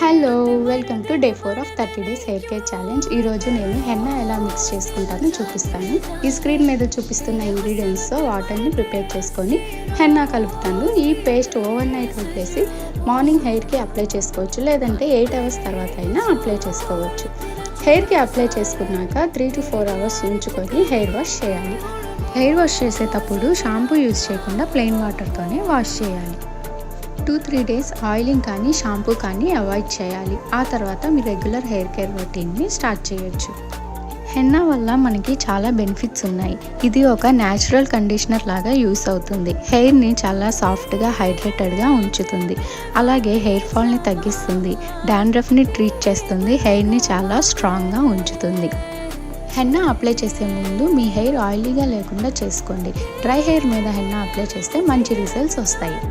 Hello welcome to day 4 of 30 days hair care challenge. ఈరోజు నేను henna ఎలా mix చేసుకుంటానో చూపిస్తాను. ఈ స్క్రీన్ మీద చూపిస్తున్న ఇంగ్రీడియంట్స్తో వాటర్ని ప్రిపేర్ చేసుకొని హెన్నా కలుపుతాను. ఈ పేస్ట్ ఓవర్ నైట్ వదిలేసి మార్నింగ్ హెయిర్కి అప్లై చేసుకోవచ్చు, లేదంటే 8 అవర్స్ తర్వాత అయినా అప్లై చేసుకోవచ్చు. హెయిర్కి అప్లై చేసుకున్నాక 3 to 4 అవర్స్ ఉంచుకొని హెయిర్ వాష్ చేయాలి. హెయిర్ వాష్ చేసేటప్పుడు షాంపూ యూజ్ చేయకుండా ప్లెయిన్ వాటర్తోనే వాష్ చేయాలి. 2-3 డేస్ ఆయిలింగ్ కానీ షాంపూ కానీ అవాయిడ్ చేయాలి. ఆ తర్వాత మీ రెగ్యులర్ హెయిర్ కేర్ రొటీన్ని స్టార్ట్ చేయొచ్చు. హెన్నా వల్ల మనకి చాలా బెనిఫిట్స్ ఉన్నాయి. ఇది ఒక న్యాచురల్ కండిషనర్ లాగా యూస్ అవుతుంది. హెయిర్ని చాలా సాఫ్ట్గా హైడ్రేటెడ్గా ఉంచుతుంది. అలాగే హెయిర్ ఫాల్ని తగ్గిస్తుంది, డాండ్రఫ్ని ట్రీట్ చేస్తుంది, హెయిర్ని చాలా స్ట్రాంగ్గా ఉంచుతుంది. హెన్నా అప్లై చేసే ముందు మీ హెయిర్ ఆయిలీగా లేకుండా చేసుకోండి. డ్రై హెయిర్ మీద హెన్నా అప్లై చేస్తే మంచి రిజల్ట్స్ వస్తాయి.